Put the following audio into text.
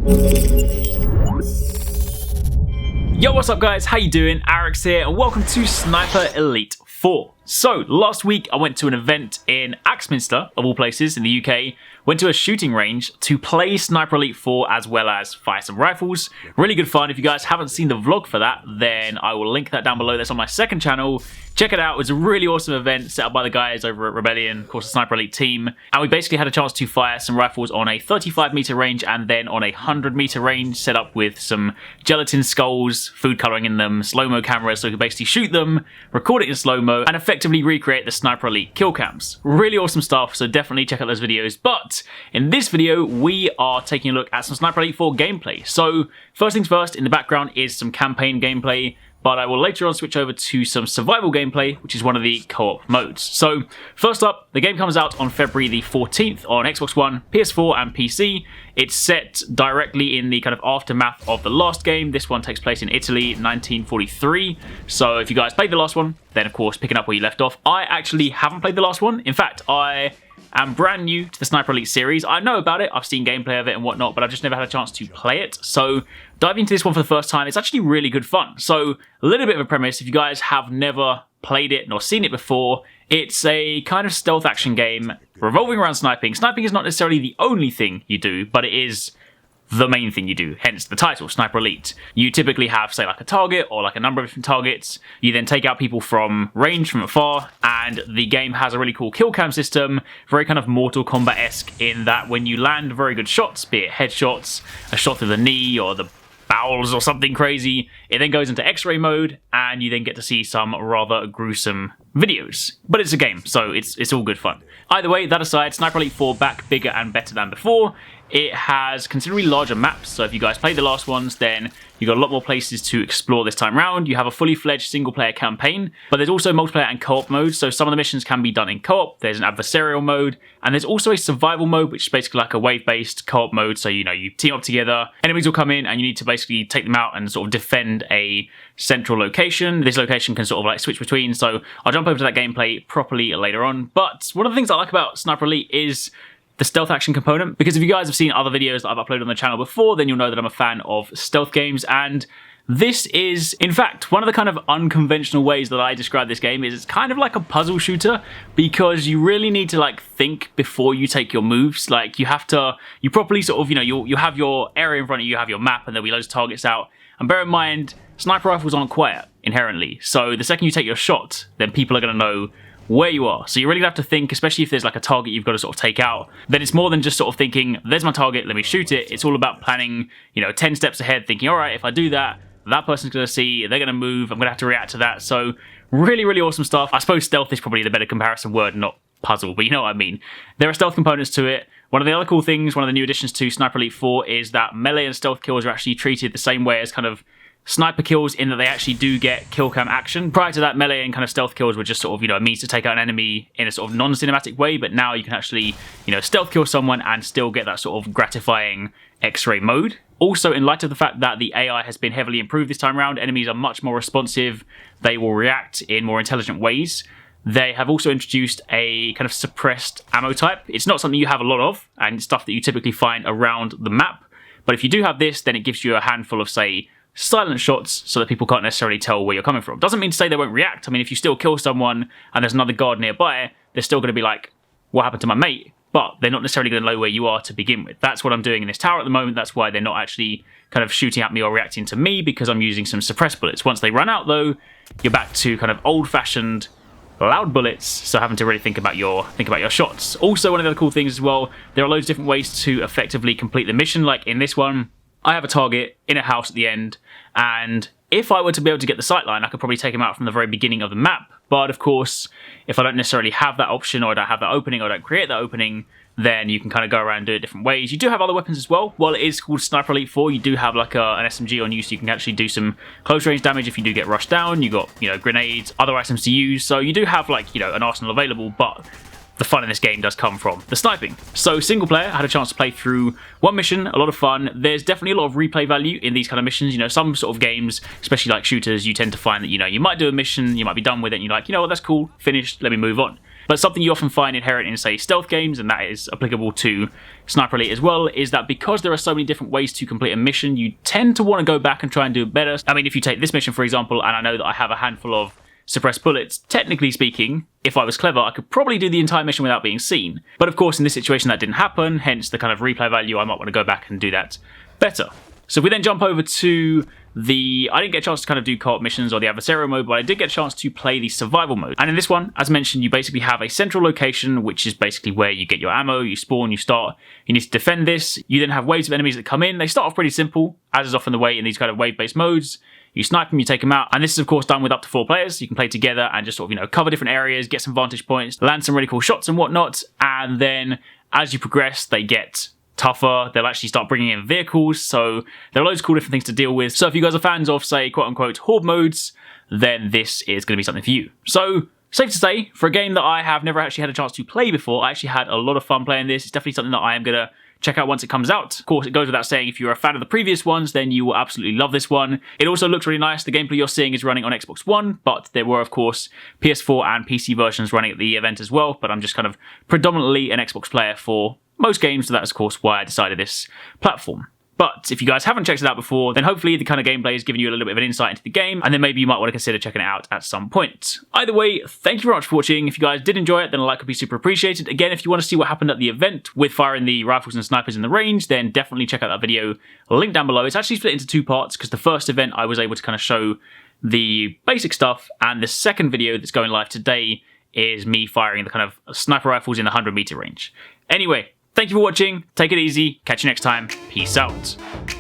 Yo, what's up guys, how you doing? Arekkz here and welcome to Sniper Elite 4. So, last week I went to an event in Axminster, of all places, in the UK. Went to a shooting range to play Sniper Elite 4 as well as fire some rifles. Really good fun. If you guys haven't seen the vlog for that, then I will link that down below. That's on my second channel. Check it out. It was a really awesome event set up by the guys over at Rebellion, of course the Sniper Elite team. And we basically had a chance to fire some rifles on a 35-meter range and then on a 100-meter range, set up with some gelatin skulls, food coloring in them, slow-mo cameras, so we could basically shoot them, record it in slow-mo, and effectively recreate the Sniper Elite kill cams. Really awesome stuff, so definitely check out those videos. But in this video, we are taking a look at some Sniper Elite 4 gameplay. So first things first, in the background is some campaign gameplay, but I will later on switch over to some survival gameplay, which is one of the co-op modes. So first up, the game comes out on February the 14th on Xbox One, PS4 and PC. It's set directly in the kind of aftermath of the last game. This one takes place in Italy, 1943. So if you guys played the last one, then of course picking up where you left off. I actually haven't played the last one. In fact, I am brand new to the Sniper Elite series. I know about it, I've seen gameplay of it and whatnot, but I've just never had a chance to play it. So diving into this one for the first time, it's actually really good fun. So a little bit of a premise, if you guys have never played it nor seen it before, it's a kind of stealth action game revolving around sniping. Sniping is not necessarily the only thing you do, but it is the main thing you do, hence the title, Sniper Elite. You typically have, say, like a target or like a number of different targets. You then take out people from range, from afar, and the game has a really cool kill cam system, very kind of Mortal Kombat-esque in that when you land very good shots, be it headshots, a shot through the knee or the bowels or something crazy, it then goes into X-ray mode and you then get to see some rather gruesome videos. But it's a game, so it's all good fun. Either way, that aside, Sniper Elite 4 back bigger and better than before. It has considerably larger maps, so if you guys played the last ones, then you've got a lot more places to explore this time round. You have a fully fledged single-player campaign, but there's also multiplayer and co-op modes, so some of the missions can be done in co-op. There's an adversarial mode, and there's also a survival mode, which is basically like a wave-based co-op mode, so you know, you team up together, enemies will come in, and you need to basically take them out and sort of defend a central location. This location can sort of like switch between, so I'll jump over to that gameplay properly later on. But one of the things I like about Sniper Elite is the stealth action component, because if you guys have seen other videos that I've uploaded on the channel before, then you'll know that I'm a fan of stealth games, and this is, in fact, one of the kind of unconventional ways that I describe this game is it's kind of like a puzzle shooter, because you really need to like think before you take your moves. Like you properly sort of, you know, you have your area in front of you, you have your map, and there'll be loads of targets out. And bear in mind, sniper rifles aren't quiet inherently, so the second you take your shot, then people are going to know where you are. So you really have to think, especially if there's like a target you've got to sort of take out, then it's more than just sort of thinking, there's my target, let me shoot it. It's all about planning, you know, 10 steps ahead, thinking, all right, if I do that, that person's going to see, they're going to move, I'm going to have to react to that. So really, really awesome stuff. I suppose stealth is probably the better comparison word, not puzzle, but you know what I mean. There are stealth components to it. One of the other cool things, one of the new additions to Sniper Elite 4 is that melee and stealth kills are actually treated the same way as kind of sniper kills, in that they actually do get kill cam action. Prior to that, melee and kind of stealth kills were just sort of, you know, a means to take out an enemy in a sort of non-cinematic way, but now you can actually, you know, stealth kill someone and still get that sort of gratifying X-ray mode. Also, in light of the fact that the AI has been heavily improved this time around, enemies are much more responsive, they will react in more intelligent ways. They have also introduced a kind of suppressed ammo type. It's not something you have a lot of, and it's stuff that you typically find around the map, but if you do have this, then it gives you a handful of, say, silent shots so that people can't necessarily tell where you're coming from. Doesn't mean to say they won't react. I mean, if you still kill someone and there's another guard nearby, they're still going to be like, what happened to my mate? But they're not necessarily going to know where you are to begin with. That's what I'm doing in this tower at the moment. That's why they're not actually kind of shooting at me or reacting to me, because I'm using some suppressed bullets. Once they run out though, you're back to kind of old-fashioned loud bullets, so having to really think about your shots. Also, one of the other cool things as well, there are loads of different ways to effectively complete the mission. Like in this one, I have a target in a house at the end, and if I were to be able to get the sightline, I could probably take him out from the very beginning of the map. But of course, if I don't necessarily have that option, or I don't have that opening, or I don't create that opening, then you can kind of go around and do it different ways. You do have other weapons as well. While it is called Sniper Elite 4, you do have like an SMG on you, so you can actually do some close range damage if you do get rushed down. You got, you know, grenades, other items to use. So you do have like, you know, an arsenal available, but the fun in this game does come from the sniping. So single player, I had a chance to play through one mission, a lot of fun. There's definitely a lot of replay value in these kind of missions. You know, some sort of games, especially like shooters, you tend to find that, you know, you might do a mission, you might be done with it, and you're like, you know what, that's cool, finished, let me move on. But something you often find inherent in, say, stealth games, and that is applicable to Sniper Elite as well, is that because there are so many different ways to complete a mission, you tend to want to go back and try and do it better. I mean, if you take this mission, for example, and I know that I have a handful of suppressed bullets, technically speaking, if I was clever, I could probably do the entire mission without being seen. But of course, in this situation, that didn't happen, hence the kind of replay value. I might want to go back and do that better. So if we then jump over to I didn't get a chance to kind of do co-op missions or the adversarial mode, but I did get a chance to play the survival mode. And in this one, as mentioned, you basically have a central location, which is basically where you get your ammo, you spawn, you start, you need to defend this. You then have waves of enemies that come in. They start off pretty simple, as is often the way in these kind of wave-based modes. You snipe them, you take them out, and this is of course done with up to 4 players. You can play together and just sort of, cover different areas, get some vantage points, land some really cool shots and whatnot, and then as you progress, they get tougher. They'll actually start bringing in vehicles, so there are loads of cool different things to deal with. So if you guys are fans of, say, quote-unquote horde modes, then this is going to be something for you. So safe to say, for a game that I have never actually had a chance to play before, I actually had a lot of fun playing this. It's definitely something that I am going to check out once it comes out. Of course, it goes without saying, if you're a fan of the previous ones, then you will absolutely love this one. It also looks really nice. The gameplay you're seeing is running on Xbox One, but there were, of course, PS4 and PC versions running at the event as well, but I'm just kind of predominantly an Xbox player for most games, so that's, of course, why I decided this platform. But if you guys haven't checked it out before, then hopefully the kind of gameplay has given you a little bit of an insight into the game, and then maybe you might want to consider checking it out at some point. Either way, thank you very much for watching. If you guys did enjoy it, then a like would be super appreciated. Again, if you want to see what happened at the event with firing the rifles and snipers in the range, then definitely check out that video. Link down below. It's actually split into 2 parts, because the first event I was able to kind of show the basic stuff, and the second video that's going live today is me firing the kind of sniper rifles in the 100-meter range. Anyway, thank you for watching, take it easy, catch you next time, peace out.